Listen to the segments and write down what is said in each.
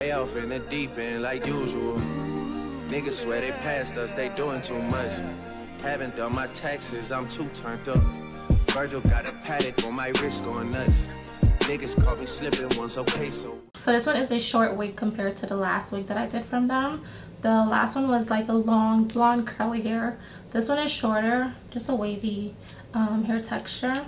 They off in the deep end like usual. Niggas swear they passed us, they doing too much. Haven't done my taxes, I'm too turned up. Virgil got a paddock on my wrist going nuts. Niggas caught me slipping once, okay, so this one is a short wig compared to the last wig that I did from them. The last one was like a long blonde curly hair. This one is shorter, just a wavy hair texture.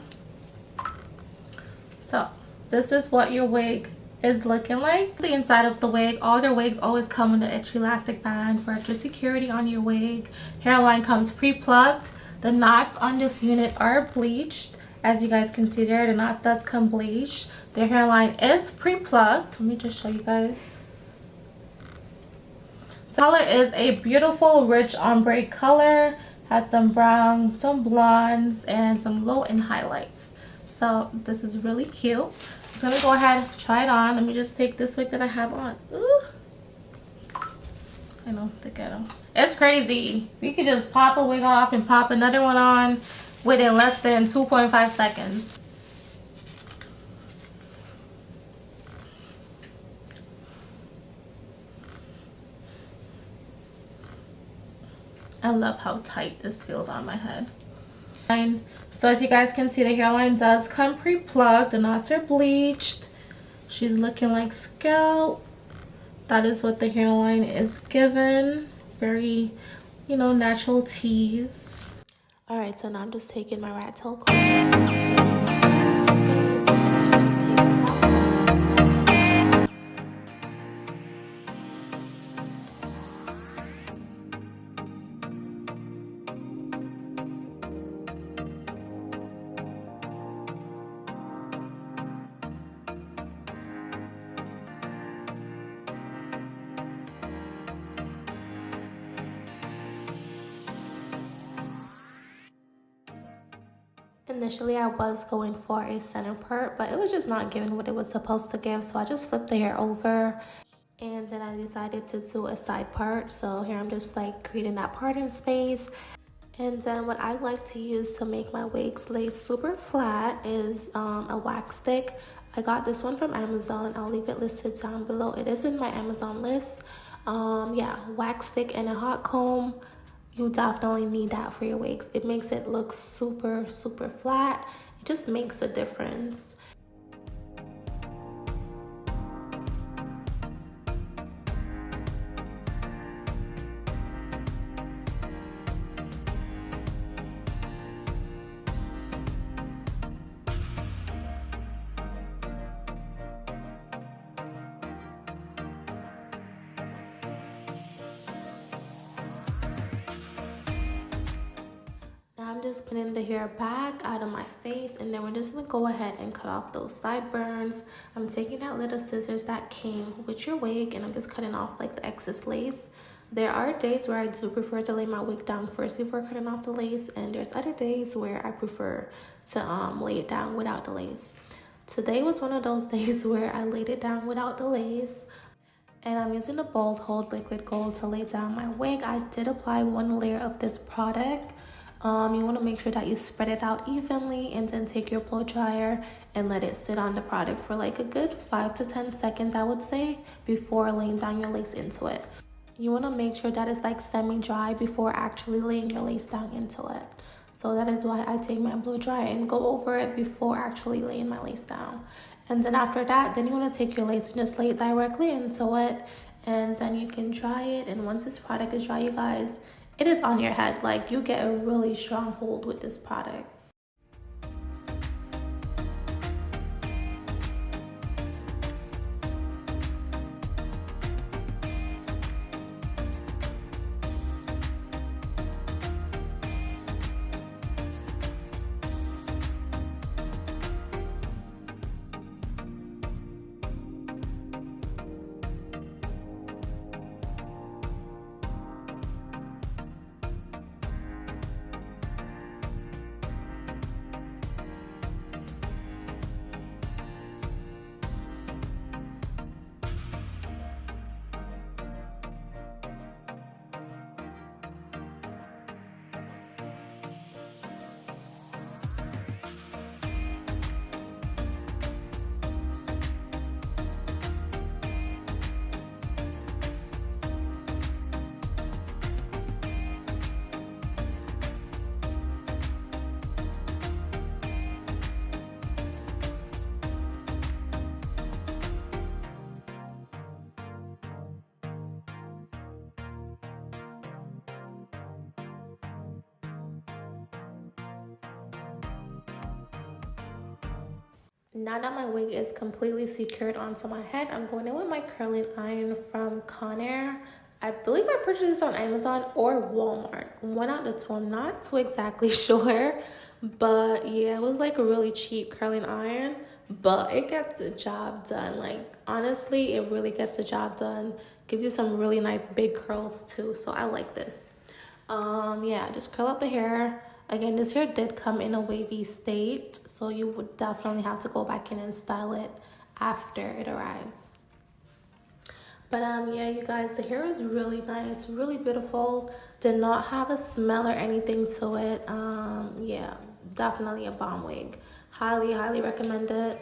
So this is what your wig is looking like. The inside of the wig, all your wigs always come with an extra elastic band for extra security on your wig. Hairline comes pre-plucked. The knots on this unit are bleached. As you guys can see there, the knots does come bleached. The hairline is pre-plucked. Let me just show you guys. So color is a beautiful rich ombre color. Has some brown, some blondes, and some low end highlights. So this is really cute. I'm just gonna go ahead and try it on. Let me just take this wig that I have on. Ooh. I know, the ghetto. It's crazy. You can just pop a wig off and pop another one on within less than 2.5 seconds. I love how tight this feels on my head. And so as you guys can see, the hairline does come pre-plucked. The knots are bleached. She's looking like scalp. That is what the hairline is given. Very, you know, natural tease. All right, so now I'm just taking my rat tail comb. Initially, I was going for a center part, but it was just not giving what it was supposed to give, so I just flipped the hair over, and then I decided to do a side part. So here I'm just like creating that parting space. And then what I like to use to make my wigs lay super flat is a wax stick. I got this one from Amazon. I'll leave it listed down below. It is in my Amazon list. Yeah, wax stick and a hot comb. You definitely need that for your wigs. It makes it look super flat. It just makes a difference. I'm just putting the hair back out of my face, and then we're just gonna go ahead and cut off those sideburns. I'm taking that little scissors that came with your wig, and I'm just cutting off like the excess lace. There are days where I do prefer to lay my wig down first before cutting off the lace, and there's other days where I prefer to lay it down without the lace. Today was one of those days where I laid it down without the lace. And I'm using the Bold Hold Liquid Gold to lay down my wig. I did apply one layer of this product. You want to make sure that you spread it out evenly, and then take your blow dryer and let it sit on the product for like a good 5 to 10 seconds, I would say, before laying down your lace into it. You want to make sure that it's like semi-dry before actually laying your lace down into it. So that is why I take my blow dryer and go over it before actually laying my lace down. And then after that, then you want to take your lace and just lay it directly into it, and then you can dry it. And once this product is dry, you guys, it is on your head. Like, you get a really strong hold with this product. Now that my wig is completely secured onto my head, I'm going in with my curling iron from Conair. I believe I purchased this on Amazon or Walmart. One out of the two. I'm not too exactly sure. But yeah, it was like a really cheap curling iron. But it gets the job done. Like, honestly, it really gets the job done. Gives you some really nice big curls too. So I like this. Yeah, just curl up the hair. Again, this hair did come in a wavy state, so you would definitely have to go back in and style it after it arrives. But yeah, you guys, the hair is really nice, really beautiful. Did not have a smell or anything to it. Yeah, definitely a bomb wig. Highly recommend it.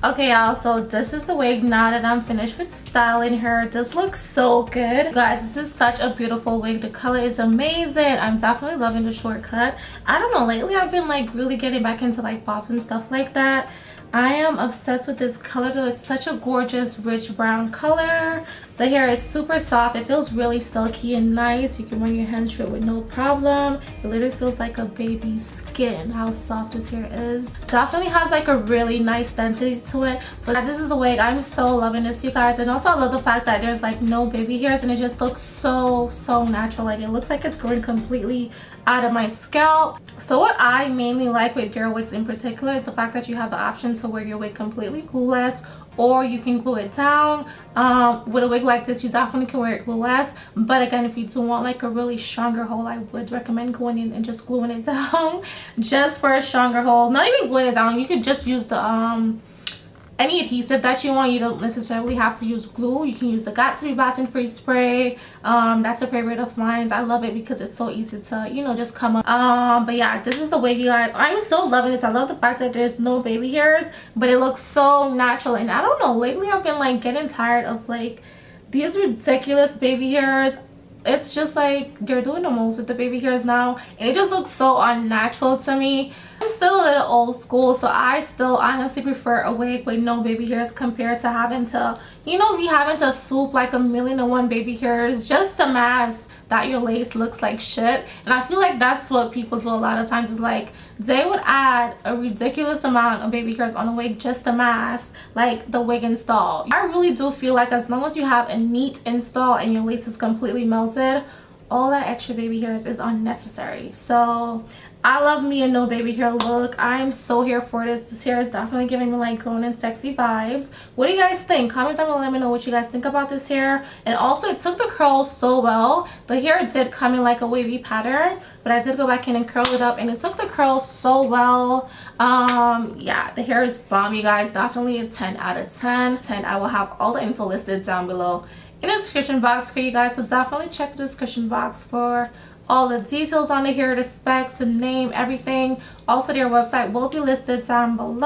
Okay, y'all, so this is the wig now that I'm finished with styling her. This looks so good. Guys, this is such a beautiful wig. The color is amazing. I'm definitely loving the shortcut. I don't know, lately I've been like really getting back into like bops and stuff like that. I am obsessed with this color though. It's such a gorgeous rich brown color. The hair is super soft. It feels really silky and nice. You can run your hands through it with no problem. It literally feels like a baby's skin, how soft this hair is. Definitely has like a really nice density to it. So this is the wig. I'm so loving this, you guys. And also I love the fact that there's like no baby hairs and it just looks so natural. Like it looks like it's growing completely out of my scalp. So what I mainly like with your wigs in particular is the fact that you have the option to wear your wig completely glueless, or you can glue it down. With a wig like this, you definitely can wear it glueless, but again, if you do want like a really stronger hold, I would recommend going in and just gluing it down just for a stronger hold. Not even gluing it down, you could just use the any adhesive that you want. You don't necessarily have to use glue. You can use the Got To Be Vaseline Free Spray. That's a favorite of mine. I love it because it's so easy to, you know, just come up. But yeah, this is the wig, you guys. I'm still loving this. I love the fact that there's no baby hairs, but it looks so natural. And I don't know, lately I've been like getting tired of like these ridiculous baby hairs. It's just like they're doing the most with the baby hairs now, and it just looks so unnatural to me. I'm still a little old school, so I still honestly prefer a wig with no baby hairs compared to having to, you know, be having to swoop like 1,000,001 baby hairs just to mask that your lace looks like shit. And I feel like that's what people do a lot of times, is like they would add a ridiculous amount of baby hairs on a wig just to mask like the wig install. I really do feel like as long as you have a neat install and your lace is completely melted, all that extra baby hairs is unnecessary. So I love me a no baby hair look. I'm so here for this. This hair is definitely giving me like grown and sexy vibes. What do you guys think? Comment down below, let me know what you guys think about this hair. And also, it took the curls so well. The hair did come in like a wavy pattern, but I did go back in and curl it up, and it took the curls so well. Yeah, the hair is bomb, you guys. Definitely a 10 out of 10. I will have all the info listed down below in the description box for you guys, so definitely check the description box for all the details on the hair, the specs, the name, everything. Also, their website will be listed down below.